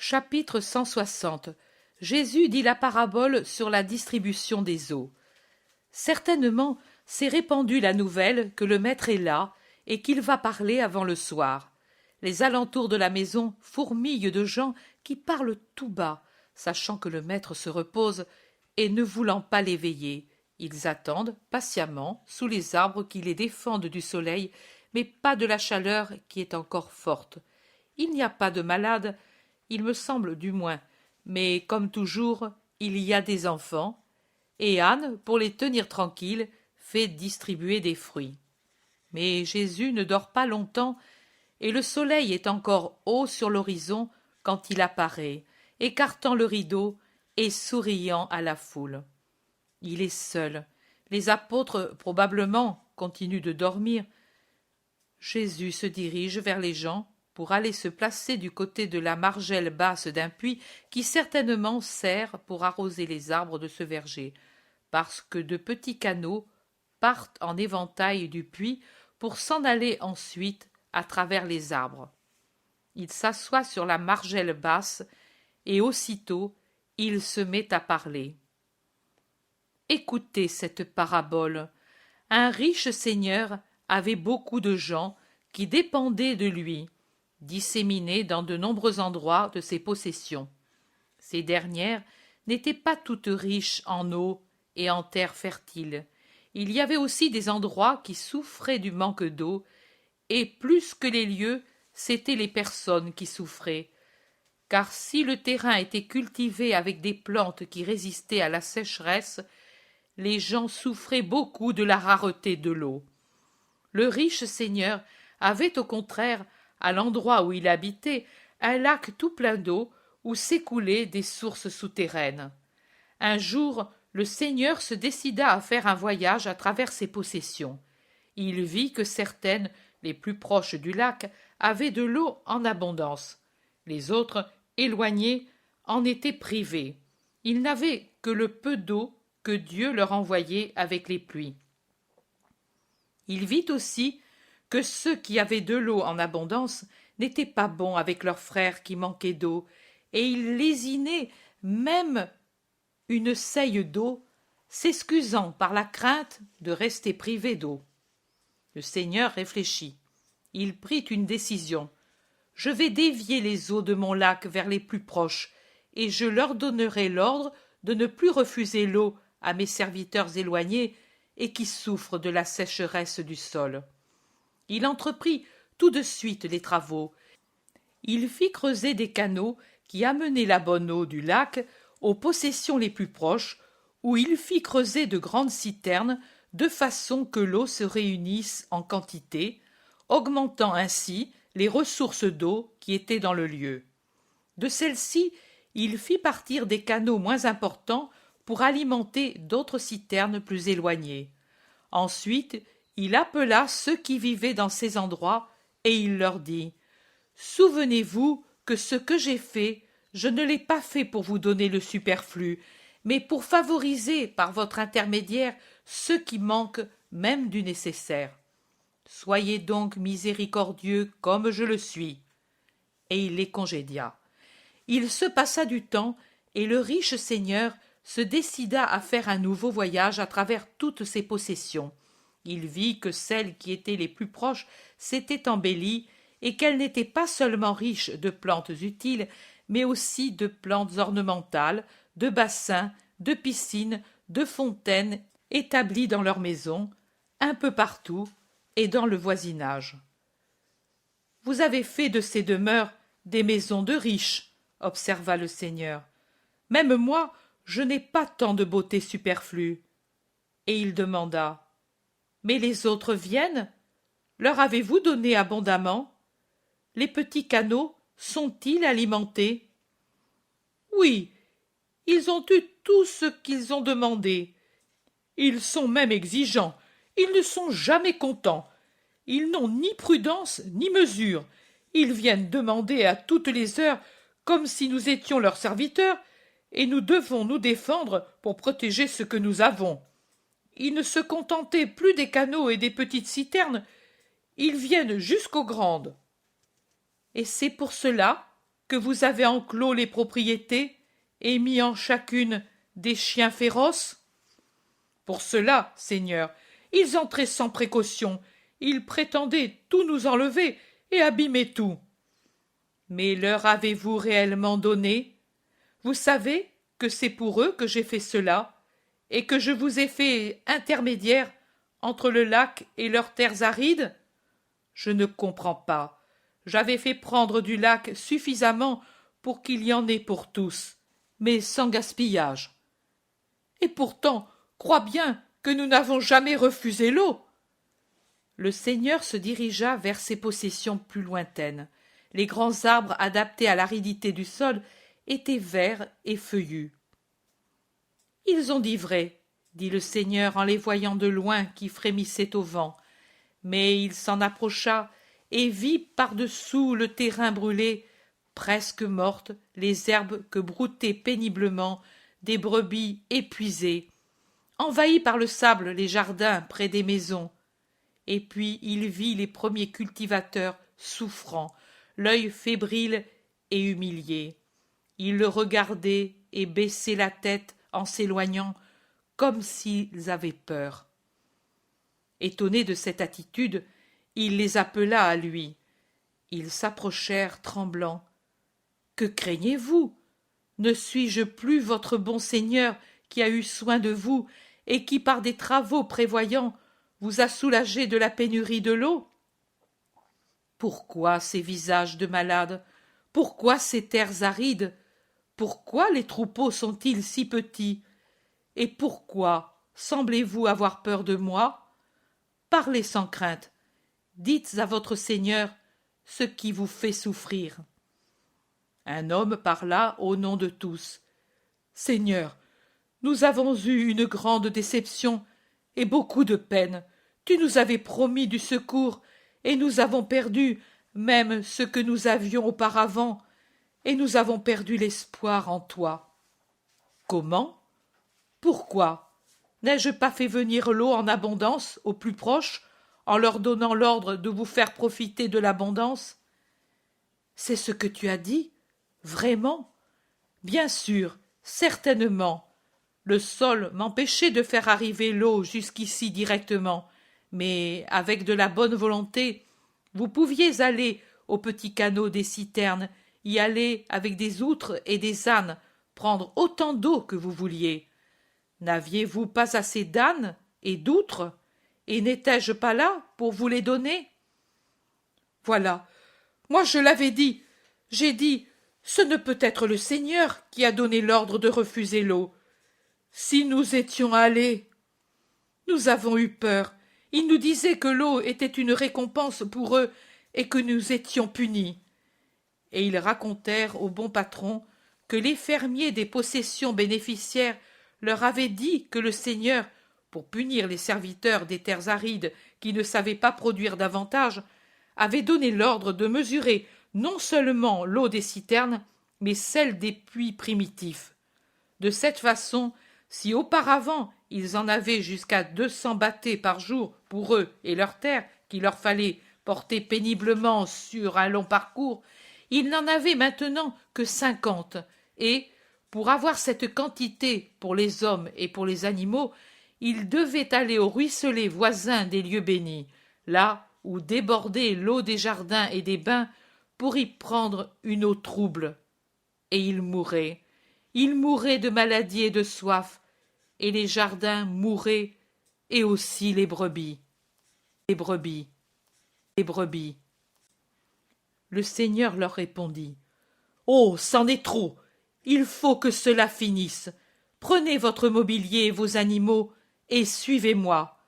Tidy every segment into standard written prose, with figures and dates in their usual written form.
Chapitre 160. Jésus dit la parabole sur la distribution des eaux. Certainement, s'est répandue la nouvelle que le maître est là et qu'il va parler avant le soir. Les alentours de la maison fourmillent de gens qui parlent tout bas, sachant que le maître se repose et ne voulant pas l'éveiller. Ils attendent patiemment sous les arbres qui les défendent du soleil, mais pas de la chaleur qui est encore forte. Il n'y a pas de malades, il me semble du moins, mais comme toujours, il y a des enfants, et Anne, pour les tenir tranquilles, fait distribuer des fruits. Mais Jésus ne dort pas longtemps, et le soleil est encore haut sur l'horizon quand il apparaît, écartant le rideau et souriant à la foule. Il est seul. Les apôtres, probablement, continuent de dormir. Jésus se dirige vers les gens pour aller se placer du côté de la margelle basse d'un puits qui certainement sert pour arroser les arbres de ce verger, parce que de petits canaux partent en éventail du puits pour s'en aller ensuite à travers les arbres. Il s'assoit sur la margelle basse et aussitôt il se met à parler. Écoutez cette parabole. Un riche seigneur avait beaucoup de gens qui dépendaient de lui, disséminés dans de nombreux endroits de ses possessions. Ces dernières n'étaient pas toutes riches en eau et en terres fertiles. Il y avait aussi des endroits qui souffraient du manque d'eau, et plus que les lieux, c'étaient les personnes qui souffraient. Car si le terrain était cultivé avec des plantes qui résistaient à la sécheresse, les gens souffraient beaucoup de la rareté de l'eau. Le riche seigneur avait au contraire, à l'endroit où il habitait, un lac tout plein d'eau où s'écoulaient des sources souterraines. Un jour, le seigneur se décida à faire un voyage à travers ses possessions. Il vit que certaines, les plus proches du lac, avaient de l'eau en abondance. Les autres, éloignées, en étaient privées. Ils n'avaient que le peu d'eau que Dieu leur envoyait avec les pluies. Il vit aussi que ceux qui avaient de l'eau en abondance n'étaient pas bons avec leurs frères qui manquaient d'eau, et il lésinait même une seille d'eau, s'excusant par la crainte de rester privé d'eau. Le Seigneur réfléchit. Il prit une décision. Je vais dévier les eaux de mon lac vers les plus proches, et je leur donnerai l'ordre de ne plus refuser l'eau à mes serviteurs éloignés et qui souffrent de la sécheresse du sol. Il entreprit tout de suite les travaux. Il fit creuser des canaux qui amenaient la bonne eau du lac aux possessions les plus proches, où il fit creuser de grandes citernes de façon que l'eau se réunisse en quantité, augmentant ainsi les ressources d'eau qui étaient dans le lieu. De celles-ci, il fit partir des canaux moins importants pour alimenter d'autres citernes plus éloignées. Ensuite, il appela ceux qui vivaient dans ces endroits et il leur dit « Souvenez-vous que ce que j'ai fait, je ne l'ai pas fait pour vous donner le superflu, mais pour favoriser par votre intermédiaire ceux qui manquent même du nécessaire. Soyez donc miséricordieux comme je le suis. » Et il les congédia. Il se passa du temps et le riche seigneur se décida à faire un nouveau voyage à travers toutes ses possessions. Il vit que celles qui étaient les plus proches s'étaient embellies et qu'elles n'étaient pas seulement riches de plantes utiles, mais aussi de plantes ornementales, de bassins, de piscines, de fontaines établies dans leurs maisons, un peu partout et dans le voisinage. Vous avez fait de ces demeures des maisons de riches, observa le Seigneur. Même moi, je n'ai pas tant de beauté superflue. Et il demanda. Mais les autres viennent? Leur avez-vous donné abondamment? Les petits canaux sont-ils alimentés? Oui, ils ont eu tout ce qu'ils ont demandé. Ils sont même exigeants, ils ne sont jamais contents. Ils n'ont ni prudence ni mesure. Ils viennent demander à toutes les heures, comme si nous étions leurs serviteurs, et nous devons nous défendre pour protéger ce que nous avons. Ils ne se contentaient plus des canaux et des petites citernes, ils viennent jusqu'aux grandes. Et c'est pour cela, que vous avez enclos les propriétés et mis en chacune des chiens féroces? Pour cela, Seigneur, ils entraient sans précaution, ils prétendaient tout nous enlever et abîmer tout. Mais leur avez-vous réellement donné? Vous savez que c'est pour eux que j'ai fait cela, et que je vous ai fait intermédiaire entre le lac et leurs terres arides? Je ne comprends pas. J'avais fait prendre du lac suffisamment pour qu'il y en ait pour tous, mais sans gaspillage. Et pourtant, crois bien que nous n'avons jamais refusé l'eau. Le seigneur se dirigea vers ses possessions plus lointaines. Les grands arbres adaptés à l'aridité du sol étaient verts et feuillus. Ils ont dit vrai, dit le seigneur en les voyant de loin qui frémissaient au vent, mais il s'en approcha et vit par-dessous le terrain brûlé, presque mortes, les herbes que broutaient péniblement des brebis épuisées, envahis par le sable les jardins près des maisons. Et puis il vit les premiers cultivateurs souffrant, l'œil fébrile et humilié. Ils le regardaient et baissaient la tête en s'éloignant, comme s'ils avaient peur. Étonné de cette attitude, il les appela à lui. Ils s'approchèrent tremblants. « Que craignez-vous? Ne suis-je plus votre bon Seigneur qui a eu soin de vous et qui, par des travaux prévoyants, vous a soulagé de la pénurie de l'eau? Pourquoi ces visages de malades? Pourquoi ces terres arides? Pourquoi les troupeaux sont-ils si petits? Et pourquoi semblez-vous avoir peur de moi? Parlez sans crainte. Dites à votre Seigneur ce qui vous fait souffrir. » Un homme parla au nom de tous. « Seigneur, nous avons eu une grande déception et beaucoup de peine. Tu nous avais promis du secours, et nous avons perdu même ce que nous avions auparavant, et nous avons perdu l'espoir en toi. » Comment? Pourquoi? N'ai-je pas fait venir l'eau en abondance aux plus proches, en leur donnant l'ordre de vous faire profiter de l'abondance? C'est ce que tu as dit? Vraiment? Bien sûr, certainement. Le sol m'empêchait de faire arriver l'eau jusqu'ici directement, mais avec de la bonne volonté, vous pouviez aller au petit canot des citernes, y aller avec des outres et des ânes, prendre autant d'eau que vous vouliez. N'aviez-vous pas assez d'ânes et d'outres, et n'étais-je pas là pour vous les donner? Voilà, moi je l'avais dit, j'ai dit, ce ne peut être le Seigneur qui a donné l'ordre de refuser l'eau. Si nous étions allés, nous avons eu peur. Ils nous disaient que l'eau était une récompense pour eux et que nous étions punis. Et ils racontèrent au bon patron que les fermiers des possessions bénéficiaires leur avaient dit que le Seigneur, pour punir les serviteurs des terres arides qui ne savaient pas produire davantage, avait donné l'ordre de mesurer non seulement l'eau des citernes, mais celle des puits primitifs. De cette façon, si auparavant ils en avaient jusqu'à 200 battées par jour pour eux et leurs terres, qu'il leur fallait porter péniblement sur un long parcours, ils n'en avaient maintenant que 50, et, pour avoir cette quantité pour les hommes et pour les animaux, ils devaient aller au ruisselet voisin des lieux bénis, là où débordait l'eau des jardins et des bains, pour y prendre une eau trouble. Et ils mouraient de maladie et de soif, et les jardins mouraient, et aussi les brebis. Les brebis, les brebis. Le Seigneur leur répondit. « Oh, c'en est trop! Il faut que cela finisse. Prenez votre mobilier et vos animaux, et suivez-moi.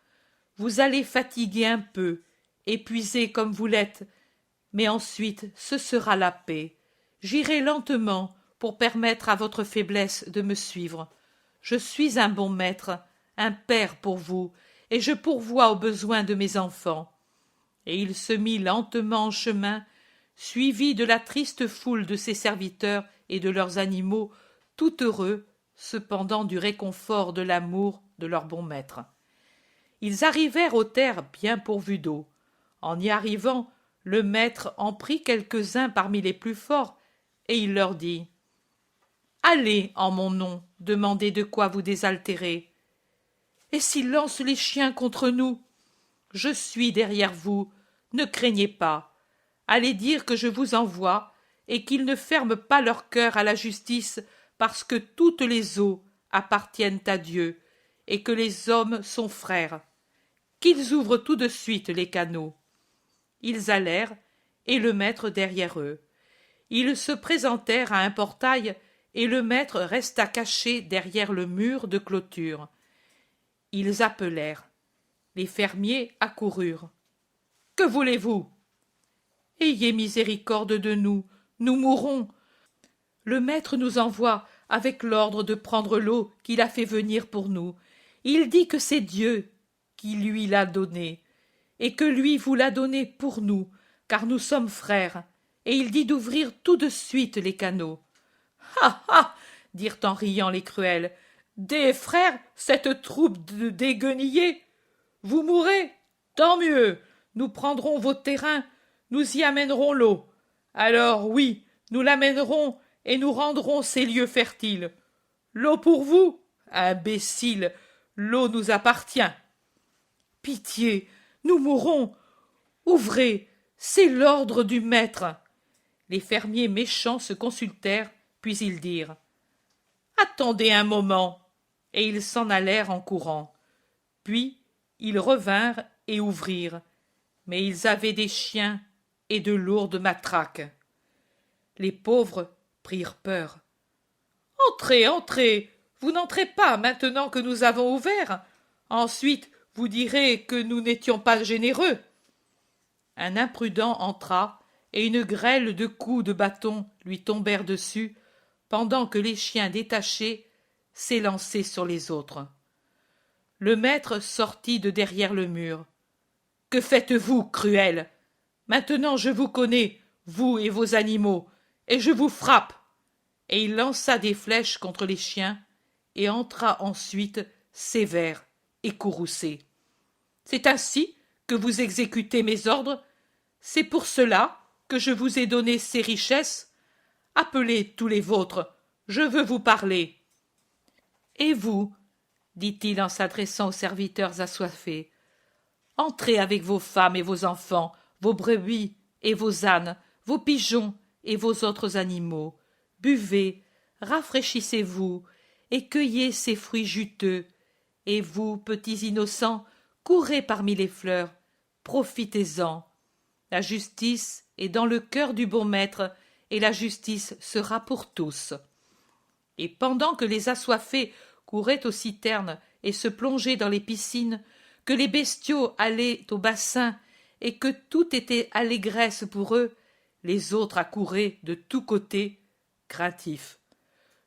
Vous allez fatiguer un peu, épuisé comme vous l'êtes, mais ensuite ce sera la paix. J'irai lentement pour permettre à votre faiblesse de me suivre. Je suis un bon maître, un père pour vous, et je pourvois aux besoins de mes enfants. » Et il se mit lentement en chemin, suivi de la triste foule de ses serviteurs et de leurs animaux, tout heureux, cependant, du réconfort de l'amour de leur bon maître. Ils arrivèrent aux terres bien pourvues d'eau. En y arrivant, le maître en prit quelques-uns parmi les plus forts, et il leur dit: Allez en mon nom demander de quoi vous désaltérer. Et s'ils lancent les chiens contre nous? Je suis derrière vous, ne craignez pas. Allez dire que je vous envoie, et qu'ils ne ferment pas leur cœur à la justice, parce que toutes les eaux appartiennent à Dieu, et que les hommes sont frères. Qu'ils ouvrent tout de suite les canaux. Ils allèrent, et le maître derrière eux. Ils se présentèrent à un portail, et le maître resta caché derrière le mur de clôture. Ils appelèrent. Les fermiers accoururent. « Que voulez-vous » ? « Ayez miséricorde de nous, nous mourrons. Le maître nous envoie avec l'ordre de prendre l'eau qu'il a fait venir pour nous. Il dit que c'est Dieu qui lui l'a donnée, et que lui vous l'a donnée pour nous, car nous sommes frères, et il dit d'ouvrir tout de suite les canaux. »« Ha ha » dirent en riant les Cruels. « Des frères, cette troupe de déguenillés. Vous mourrez? Tant mieux. Nous prendrons vos terrains, nous y amènerons l'eau. Alors oui, nous l'amènerons et nous rendrons ces lieux fertiles. L'eau pour vous? Imbéciles, l'eau nous appartient. Pitié, nous mourrons. Ouvrez, c'est l'ordre du maître. » Les fermiers méchants se consultèrent, puis ils dirent: « Attendez un moment. » Et ils s'en allèrent en courant. Puis ils revinrent et ouvrirent, mais ils avaient des chiens et de lourdes matraques. Les pauvres prirent peur. « Entrez, entrez, vous n'entrez pas maintenant que nous avons ouvert. Ensuite vous direz que nous n'étions pas généreux. » Un imprudent entra, et une grêle de coups de bâton lui tombèrent dessus, pendant que les chiens détachés s'élançaient sur les autres. Le maître sortit de derrière le mur. « Que faites-vous, Cruels? Maintenant je vous connais, vous et vos animaux, et je vous frappe. » Et il lança des flèches contre les chiens, et entra ensuite sévère et courroucé. « C'est ainsi que vous exécutez mes ordres? C'est pour cela que je vous ai donné ces richesses? Appelez tous les vôtres, je veux vous parler. » « Et vous, » dit-il en s'adressant aux serviteurs assoiffés, « entrez avec vos femmes et vos enfants, vos brebis et vos ânes, vos pigeons et vos autres animaux. Buvez, rafraîchissez-vous, et cueillez ces fruits juteux. Et vous, petits innocents, courez parmi les fleurs, profitez-en. La justice est dans le cœur du bon maître, et la justice sera pour tous. » Et pendant que les assoiffés couraient aux citernes et se plongeaient dans les piscines, que les bestiaux allaient au bassin, et que tout était allégresse pour eux, les autres accouraient de tous côtés, craintifs.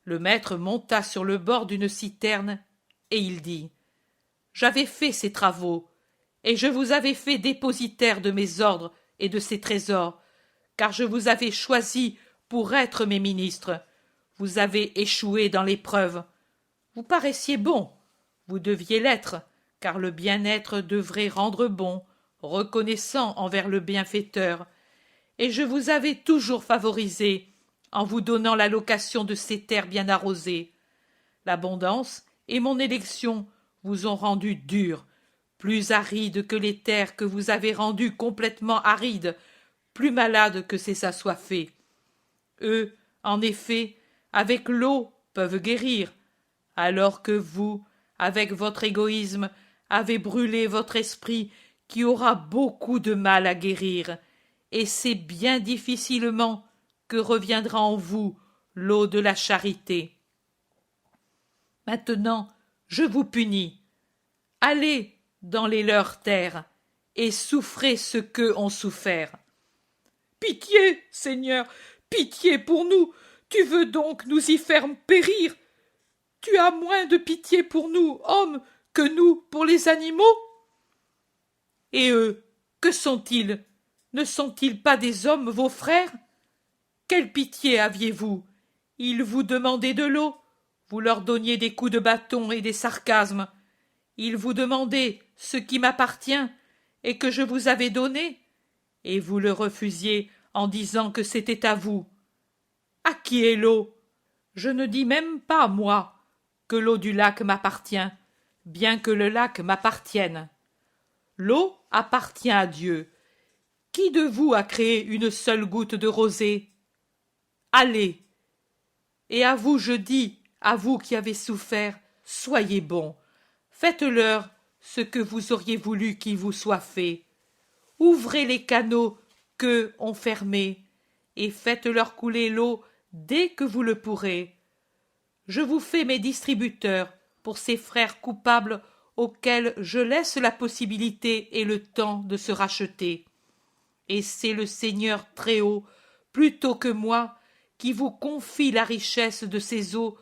Le maître monta sur le bord d'une citerne, et il dit: « J'avais fait ces travaux, et je vous avais fait dépositaire de mes ordres et de ces trésors, car je vous avais choisi pour être mes ministres. Vous avez échoué dans l'épreuve. Vous paraissiez bon, vous deviez l'être, car le bien-être devrait rendre bon, reconnaissant envers le bienfaiteur, et je vous avais toujours favorisé en vous donnant la location de ces terres bien arrosées. L'abondance et mon élection vous ont rendu dur, plus aride que les terres que vous avez rendues complètement arides, plus malades que ces assoiffés. Eux, en effet, avec l'eau peuvent guérir, alors que vous, avec votre égoïsme, avez brûlé votre esprit qui aura beaucoup de mal à guérir, et c'est bien difficilement que reviendra en vous l'eau de la charité. Maintenant, je vous punis. Allez dans les leurs terres et souffrez ce qu'eux ont souffert. Pitié, Seigneur, pitié pour nous. Tu veux donc nous y faire périr? Tu as moins de pitié pour nous, hommes, que nous pour les animaux? Et eux, que sont-ils? Ne sont-ils pas des hommes, vos frères? Quelle pitié aviez-vous? Ils vous demandaient de l'eau, vous leur donniez des coups de bâton et des sarcasmes. Ils vous demandaient ce qui m'appartient et que je vous avais donné, et vous le refusiez en disant que c'était à vous. À qui est l'eau? Je ne dis même pas, moi, que l'eau du lac m'appartient, bien que le lac m'appartienne. L'eau appartient à Dieu. Qui de vous a créé une seule goutte de rosée? Allez. Et à vous je dis, à vous qui avez souffert, soyez bons. Faites-leur ce que vous auriez voulu qu'il vous soit fait. Ouvrez les canaux qu'eux ont fermés, et faites-leur couler l'eau dès que vous le pourrez. Je vous fais mes distributeurs pour ces frères coupables auxquels je laisse la possibilité et le temps de se racheter. Et c'est le Seigneur Très-Haut, plutôt que moi, qui vous confie la richesse de ces eaux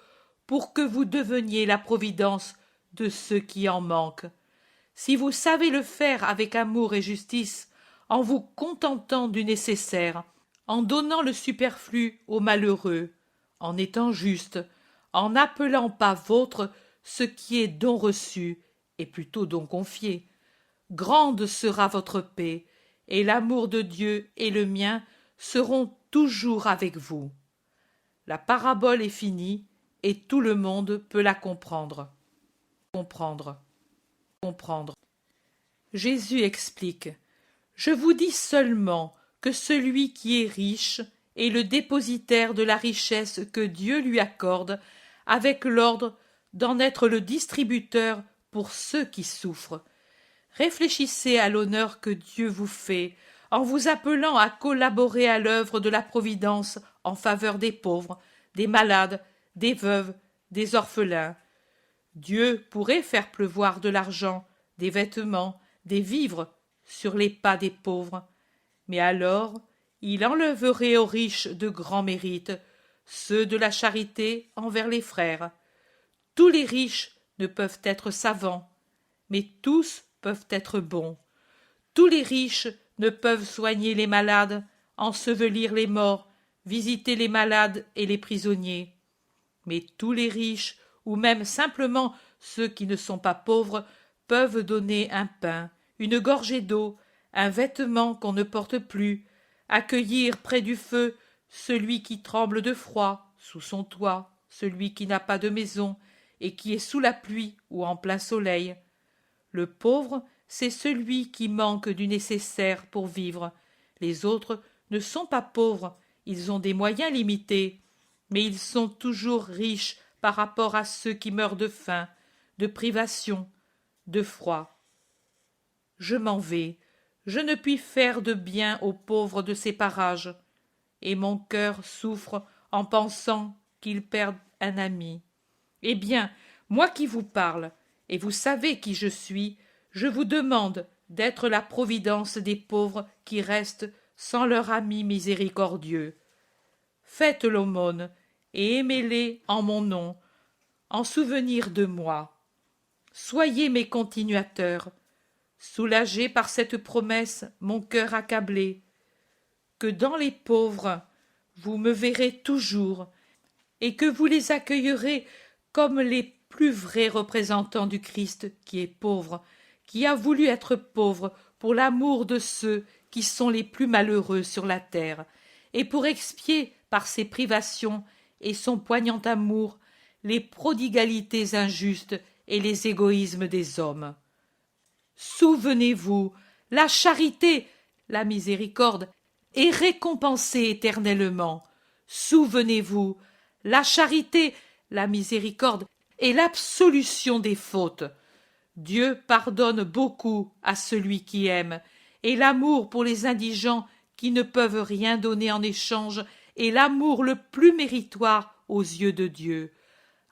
pour que vous deveniez la providence de ceux qui en manquent. Si vous savez le faire avec amour et justice, en vous contentant du nécessaire, en donnant le superflu aux malheureux, en étant juste, en n'appelant pas vôtre ce qui est don reçu, et plutôt don confié, grande sera votre paix, et l'amour de Dieu et le mien seront toujours avec vous. La parabole est finie, et tout le monde peut la comprendre. Comprendre. Jésus explique. Je vous dis seulement que celui qui est riche est le dépositaire de la richesse que Dieu lui accorde, avec l'ordre d'en être le distributeur pour ceux qui souffrent. Réfléchissez à l'honneur que Dieu vous fait en vous appelant à collaborer à l'œuvre de la providence en faveur des pauvres, des malades, des veuves, des orphelins. Dieu pourrait faire pleuvoir de l'argent, des vêtements, des vivres sur les pas des pauvres, mais alors il enlèverait aux riches de grands mérites, ceux de la charité envers les frères. Tous les riches ne peuvent être savants, mais tous peuvent être bons. Tous les riches ne peuvent soigner les malades, ensevelir les morts, visiter les malades et les prisonniers. Mais tous les riches, ou même simplement ceux qui ne sont pas pauvres, peuvent donner un pain, une gorgée d'eau, un vêtement qu'on ne porte plus, accueillir près du feu celui qui tremble de froid, sous son toit, celui qui n'a pas de maison, et qui est sous la pluie ou en plein soleil. Le pauvre, c'est celui qui manque du nécessaire pour vivre. Les autres ne sont pas pauvres, ils ont des moyens limités, mais ils sont toujours riches par rapport à ceux qui meurent de faim, de privation, de froid. Je m'en vais, je ne puis faire de bien aux pauvres de ces parages, et mon cœur souffre en pensant qu'ils perdent un ami. Eh bien, moi qui vous parle, et vous savez qui je suis, je vous demande d'être la providence des pauvres qui restent sans leur ami miséricordieux. Faites l'aumône, et aimez-les en mon nom, en souvenir de moi. Soyez mes continuateurs, soulagez par cette promesse mon cœur accablé, que dans les pauvres vous me verrez toujours, et que vous les accueillerez comme les plus vrais représentants du Christ qui est pauvre, qui a voulu être pauvre pour l'amour de ceux qui sont les plus malheureux sur la terre, et pour expier par ses privations et son poignant amour les prodigalités injustes et les égoïsmes des hommes. Souvenez-vous, la charité, la miséricorde est récompensée éternellement. Souvenez-vous, la charité, la miséricorde est l'absolution des fautes. Dieu pardonne beaucoup à celui qui aime, et l'amour pour les indigents qui ne peuvent rien donner en échange est l'amour le plus méritoire aux yeux de Dieu.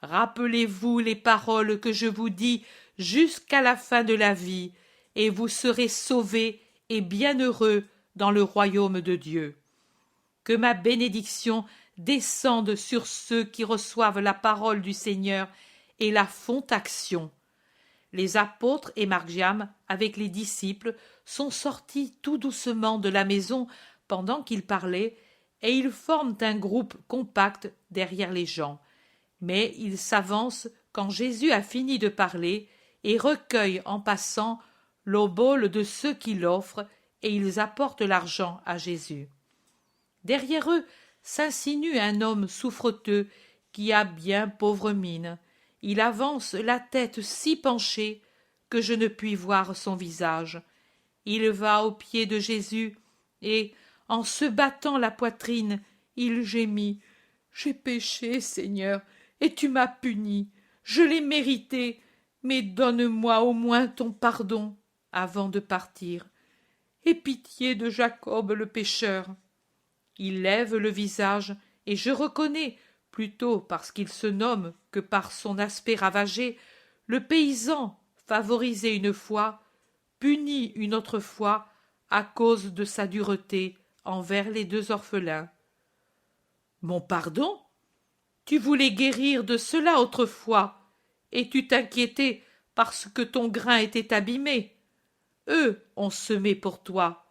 Rappelez-vous les paroles que je vous dis jusqu'à la fin de la vie, et vous serez sauvés et bienheureux dans le royaume de Dieu. Que ma bénédiction descende sur ceux qui reçoivent la parole du Seigneur et la font action. Les apôtres et Margiam, avec les disciples, sont sortis tout doucement de la maison pendant qu'il parlait, et ils forment un groupe compact derrière les gens. Mais ils s'avancent quand Jésus a fini de parler et recueillent en passant l'obole de ceux qui l'offrent, et ils apportent l'argent à Jésus. Derrière eux, s'insinue un homme souffreteux qui a bien pauvre mine. Il avance la tête si penchée que je ne puis voir son visage. Il va aux pieds de Jésus et, en se battant la poitrine, il gémit. J'ai péché, Seigneur, et tu m'as puni. Je l'ai mérité, mais donne-moi au moins ton pardon avant de partir. Aie pitié de Jacob le pécheur. Il lève le visage, et je reconnais, plutôt parce qu'il se nomme que par son aspect ravagé, le paysan favorisé une fois, puni une autre fois à cause de sa dureté envers les deux orphelins. Mon pardon? Tu voulais guérir de cela autrefois, et tu t'inquiétais parce que ton grain était abîmé. Eux ont semé pour toi.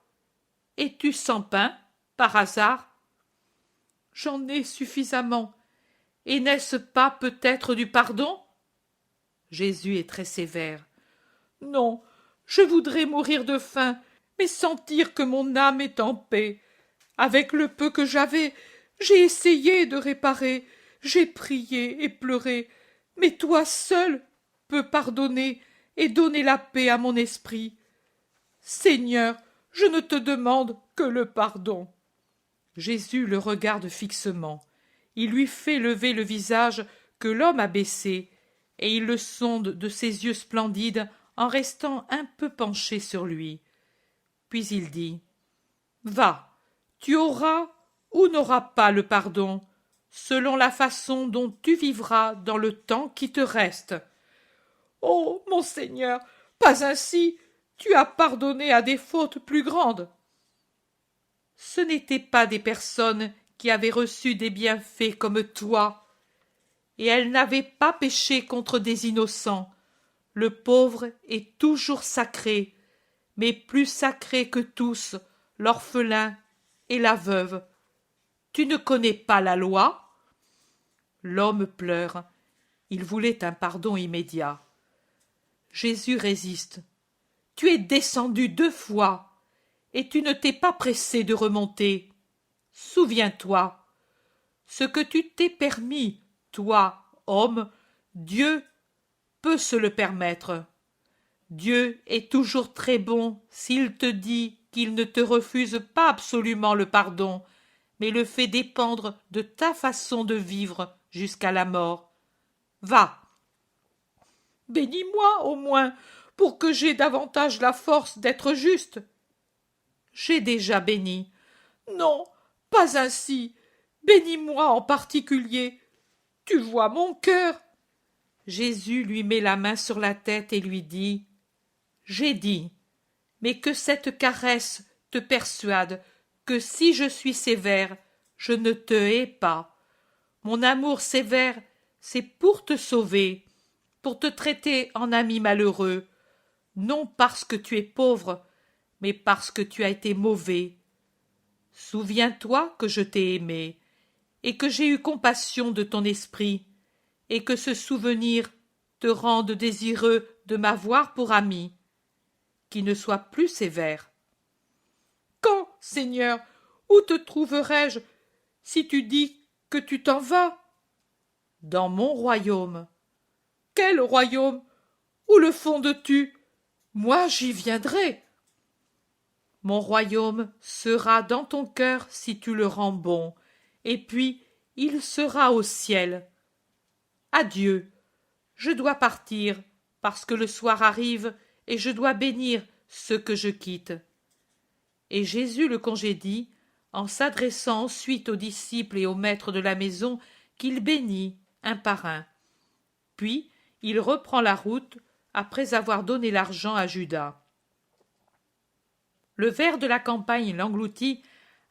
Es-tu sans pain, par hasard? J'en ai suffisamment. Et n'est-ce pas peut-être du pardon? Jésus est très sévère. Non, je voudrais mourir de faim, mais sentir que mon âme est en paix. Avec le peu que j'avais, j'ai essayé de réparer, j'ai prié et pleuré, mais toi seul peux pardonner et donner la paix à mon esprit. Seigneur, je ne te demande que le pardon. Jésus le regarde fixement. Il lui fait lever le visage que l'homme a baissé, et il le sonde de ses yeux splendides en restant un peu penché sur lui. Puis il dit « Va, tu auras ou n'auras pas le pardon, selon la façon dont tu vivras dans le temps qui te reste. » Oh, mon Seigneur, pas ainsi, tu as pardonné à des fautes plus grandes. Ce n'étaient pas des personnes qui avaient reçu des bienfaits comme toi, et elles n'avaient pas péché contre des innocents. Le pauvre est toujours sacré, mais plus sacré que tous, l'orphelin et la veuve. Tu ne connais pas la loi? L'homme pleure. Il voulait un pardon immédiat. Jésus résiste. Tu es descendu 2 fois, et tu ne t'es pas pressé de remonter. Souviens-toi, ce que tu t'es permis, toi, homme, Dieu peut se le permettre. Dieu est toujours très bon s'il te dit qu'il ne te refuse pas absolument le pardon, mais le fait dépendre de ta façon de vivre jusqu'à la mort. Va. Bénis-moi au moins, pour que j'aie davantage la force d'être juste. J'ai déjà béni. Non, pas ainsi. Bénis-moi en particulier. Tu vois mon cœur. Jésus lui met la main sur la tête et lui dit « J'ai dit, mais que cette caresse te persuade que si je suis sévère, je ne te hais pas. Mon amour sévère, c'est pour te sauver, pour te traiter en ami malheureux, non parce que tu es pauvre, mais parce que tu as été mauvais. Souviens-toi que je t'ai aimé, et que j'ai eu compassion de ton esprit, et que ce souvenir te rende désireux de m'avoir pour ami, qui ne soit plus sévère. Quand, Seigneur, où te trouverai-je si tu dis que tu t'en vas? Dans mon royaume. Quel royaume? Où le fondes-tu? Moi j'y viendrai. Mon royaume sera dans ton cœur si tu le rends bon, et puis il sera au ciel. Adieu, je dois partir, parce que le soir arrive, et je dois bénir ceux que je quitte. Et Jésus le congédie, en s'adressant ensuite aux disciples et aux maîtres de la maison, qu'il bénit un par un. Puis il reprend la route, après avoir donné l'argent à Judas. Le ver de la campagne l'engloutit,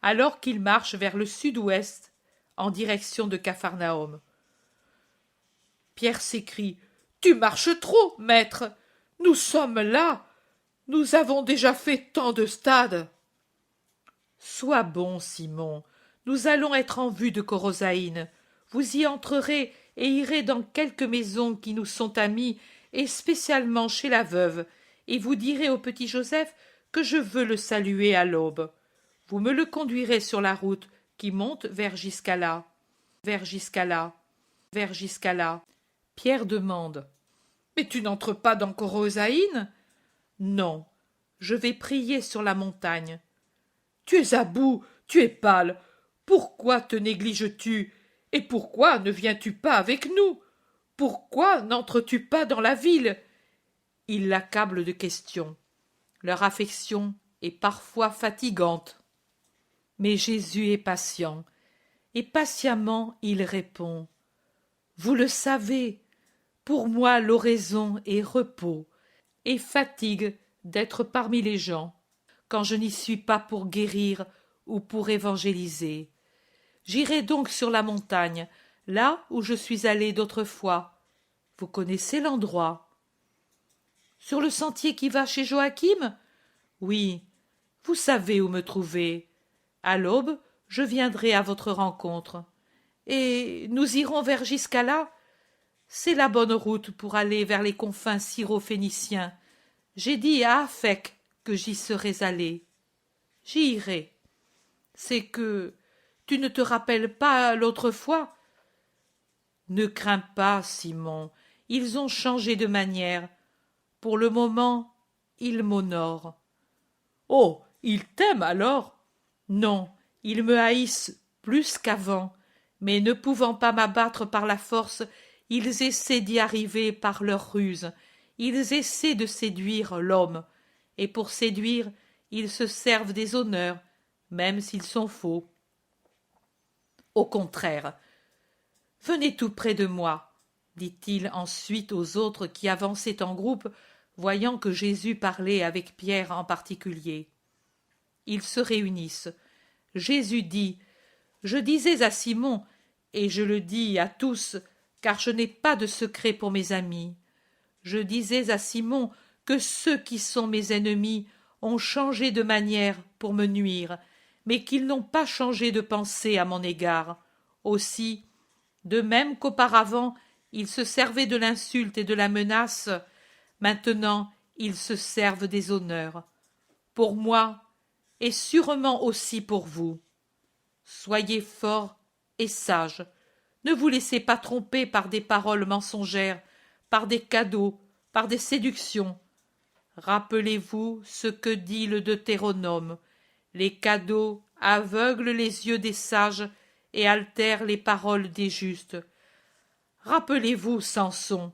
alors qu'il marche vers le sud-ouest, en direction de Capharnaüm. Pierre s'écrie « Tu marches trop, maître! Nous sommes là! Nous avons déjà fait tant de stades! » Sois bon, Simon, nous allons être en vue de Corosaïne. Vous y entrerez et irez dans quelques maisons qui nous sont amies, et spécialement chez la veuve, et vous direz au petit Joseph que je veux le saluer à l'aube. Vous me le conduirez sur la route qui monte vers Giscala, vers Giscala, vers Giscala. Pierre demande: Mais tu n'entres pas dans Corosaïne? Non, je vais prier sur la montagne. Tu es à bout, tu es pâle. Pourquoi te négliges-tu? Et pourquoi ne viens-tu pas avec nous? Pourquoi n'entres-tu pas dans la ville? Ils l'accablent de questions. Leur affection est parfois fatigante. Mais Jésus est patient, et patiemment il répond: Vous le savez, pour moi l'oraison est repos, et fatigue d'être parmi les gens, quand je n'y suis pas pour guérir ou pour évangéliser. J'irai donc sur la montagne, là où je suis allé d'autrefois. Vous connaissez l'endroit? Sur le sentier qui va chez Joachim? Oui, vous savez où me trouver. À l'aube, je viendrai à votre rencontre. Et nous irons vers Giscala? C'est la bonne route pour aller vers les confins syro-phéniciens. J'ai dit à Aphek que j'y serais allé. J'y irai. C'est que tu ne te rappelles pas l'autre fois? Ne crains pas, Simon, ils ont changé de manière. Pour le moment, ils m'honorent. Oh, ils t'aiment alors? Non, ils me haïssent plus qu'avant, mais ne pouvant pas m'abattre par la force, ils essaient d'y arriver par leur ruse, ils essaient de séduire l'homme, et pour séduire, ils se servent des honneurs, même s'ils sont faux. Au contraire, venez tout près de moi, dit-il ensuite aux autres qui avançaient en groupe, voyant que Jésus parlait avec Pierre en particulier. Ils se réunissent. Jésus dit: Je disais à Simon, et je le dis à tous, car je n'ai pas de secret pour mes amis. Je disais à Simon que ceux qui sont mes ennemis ont changé de manière pour me nuire, mais qu'ils n'ont pas changé de pensée à mon égard. Aussi, de même qu'auparavant ils se servaient de l'insulte et de la menace, maintenant ils se servent des honneurs. Pour moi, et sûrement aussi pour vous. Soyez forts et sages. Ne vous laissez pas tromper par des paroles mensongères, par des cadeaux, par des séductions. Rappelez-vous ce que dit le Deutéronome. Les cadeaux aveuglent les yeux des sages et altèrent les paroles des justes. Rappelez-vous Samson.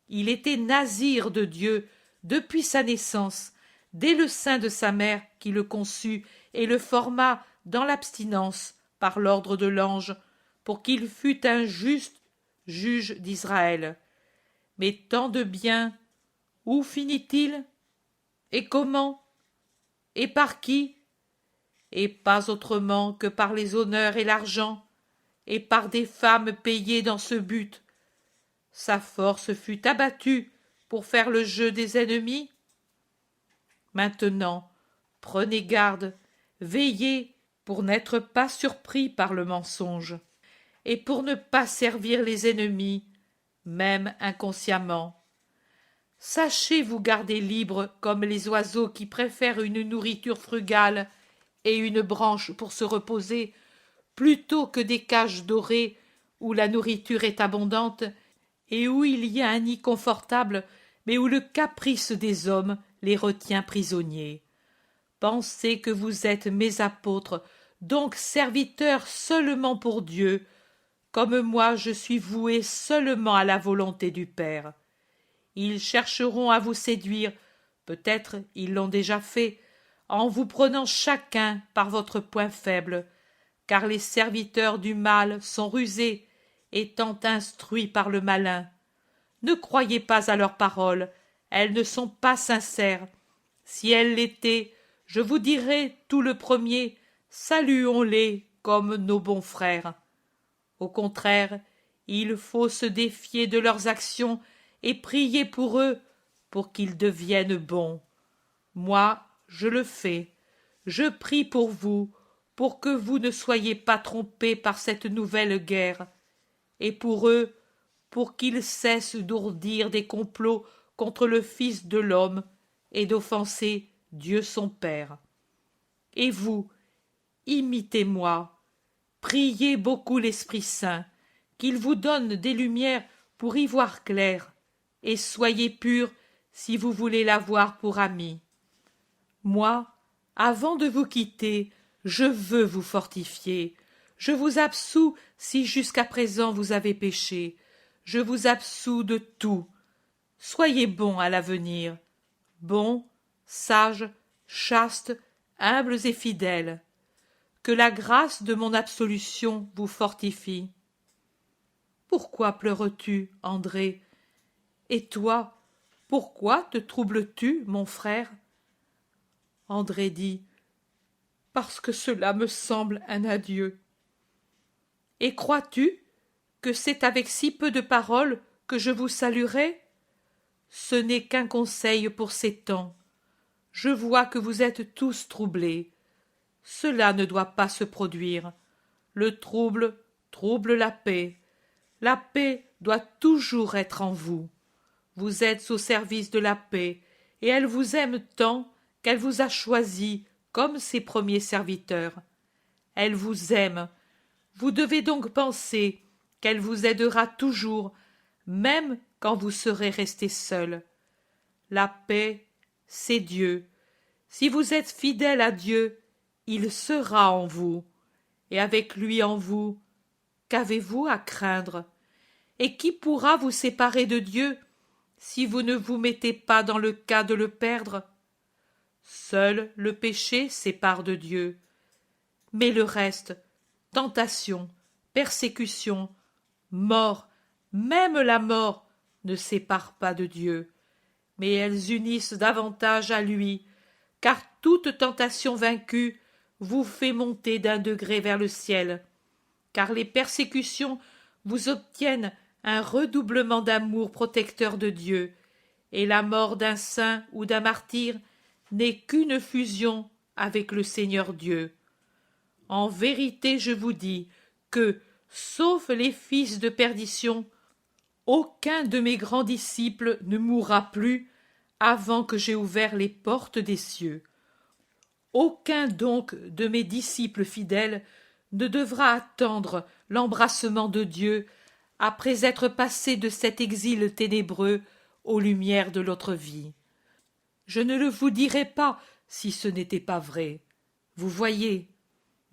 Il était nazir de Dieu depuis sa naissance, dès le sein de sa mère qui le conçut et le forma dans l'abstinence par l'ordre de l'ange, pour qu'il fût un juste juge d'Israël. Mais tant de bien, où finit-il? Et comment? Et par qui? Et pas autrement que par les honneurs et l'argent, et par des femmes payées dans ce but. Sa force fut abattue pour faire le jeu des ennemis. Maintenant, prenez garde, veillez pour n'être pas surpris par le mensonge, et pour ne pas servir les ennemis, même inconsciemment. Sachez vous garder libre comme les oiseaux qui préfèrent une nourriture frugale et une branche pour se reposer, plutôt que des cages dorées où la nourriture est abondante et où il y a un nid confortable, mais où le caprice des hommes les retient prisonniers. Pensez que vous êtes mes apôtres, donc serviteurs seulement pour Dieu, comme moi je suis voué seulement à la volonté du Père. Ils chercheront à vous séduire, peut-être ils l'ont déjà fait, en vous prenant chacun par votre point faible, car les serviteurs du mal sont rusés, étant instruits par le malin. Ne croyez pas à leurs paroles, elles ne sont pas sincères. Si elles l'étaient, je vous dirais tout le premier, saluons-les comme nos bons frères. Au contraire, il faut se défier de leurs actions et prier pour eux, pour qu'ils deviennent bons. Moi, je le fais. Je prie pour vous, pour que vous ne soyez pas trompés par cette nouvelle guerre, et pour eux, pour qu'ils cessent d'ourdir des complots contre le Fils de l'homme et d'offenser Dieu son Père. Et vous, imitez-moi, Priez beaucoup l'Esprit Saint, qu'il vous donne des lumières pour y voir clair, et soyez purs si vous voulez l'avoir pour ami. Moi, avant de vous quitter, je veux vous fortifier. Je vous absous si jusqu'à présent vous avez péché. Je vous absous de tout. Soyez bons à l'avenir, bons, sages, chastes, humbles et fidèles. Que la grâce de mon absolution vous fortifie. Pourquoi pleures-tu, André? Et toi, pourquoi te troubles-tu, mon frère? André dit: parce que cela me semble un adieu. Et crois-tu que c'est avec si peu de paroles que je vous saluerai? Ce n'est qu'un conseil pour ces temps. Je vois que vous êtes tous troublés. Cela ne doit pas se produire. Le trouble trouble la paix. La paix doit toujours être en vous. Vous êtes au service de la paix, et elle vous aime tant qu'elle vous a choisi comme ses premiers serviteurs. Elle vous aime. Vous devez donc penser qu'elle vous aidera toujours, même quand vous serez resté seul. La paix, c'est Dieu. Si vous êtes fidèle à Dieu, il sera en vous, et avec lui en vous, qu'avez-vous à craindre? Et qui pourra vous séparer de Dieu si vous ne vous mettez pas dans le cas de le perdre? Seul le péché sépare de Dieu. Mais le reste, tentation, persécution, mort, même la mort, ne séparent pas de Dieu. Mais elles unissent davantage à lui, car toute tentation vaincue vous fait monter d'un degré vers le ciel, car les persécutions vous obtiennent un redoublement d'amour protecteur de Dieu, et la mort d'un saint ou d'un martyr n'est qu'une fusion avec le Seigneur Dieu. En vérité, je vous dis que, sauf les fils de perdition, aucun de mes grands disciples ne mourra plus avant que j'aie ouvert les portes des cieux. Aucun donc de mes disciples fidèles ne devra attendre l'embrassement de Dieu après être passé de cet exil ténébreux aux lumières de l'autre vie. Je ne le vous dirais pas si ce n'était pas vrai. Vous voyez,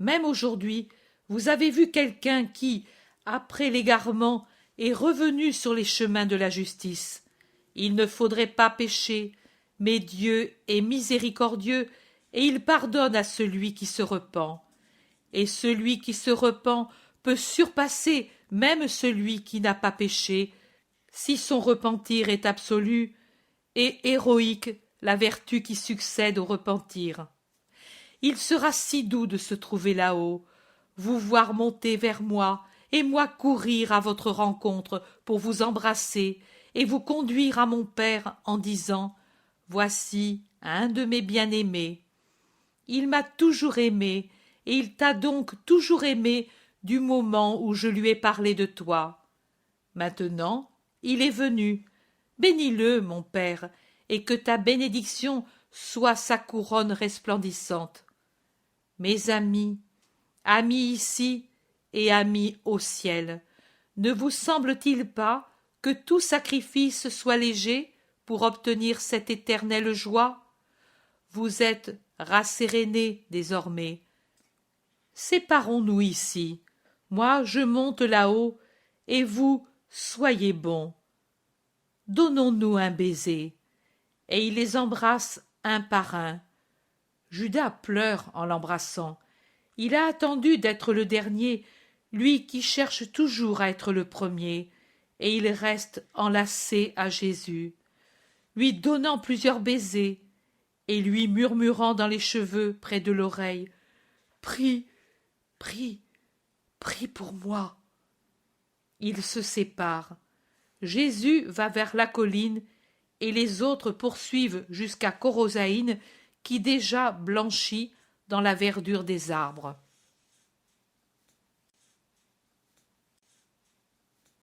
même aujourd'hui, vous avez vu quelqu'un qui, après l'égarement, est revenu sur les chemins de la justice. Il ne faudrait pas pécher, mais Dieu est miséricordieux et il pardonne à celui qui se repent. Et celui qui se repent peut surpasser même celui qui n'a pas péché, si son repentir est absolu, et héroïque la vertu qui succède au repentir. Il sera si doux de se trouver là-haut, vous voir monter vers moi, et moi courir à votre rencontre pour vous embrasser et vous conduire à mon Père en disant: voici un de mes bien-aimés. Il m'a toujours aimé, et il t'a donc toujours aimé du moment où je lui ai parlé de toi. Maintenant, il est venu. Bénis-le, mon Père, et que ta bénédiction soit sa couronne resplendissante. Mes amis, amis ici et amis au ciel, ne vous semble-t-il pas que tout sacrifice soit léger pour obtenir cette éternelle joie? Vous êtes rassérénés désormais. Séparons-nous ici. Moi, je monte là-haut, et vous, soyez bons. Donnons-nous un baiser. Et il les embrasse un par un. Judas pleure en l'embrassant. Il a attendu d'être le dernier, lui qui cherche toujours à être le premier, et il reste enlacé à Jésus, lui donnant plusieurs baisers, et lui murmurant dans les cheveux près de l'oreille: prie, prie, prie pour moi. Ils se séparent. Jésus va vers la colline, et les autres poursuivent jusqu'à Corosaïne, qui déjà blanchit dans la verdure des arbres.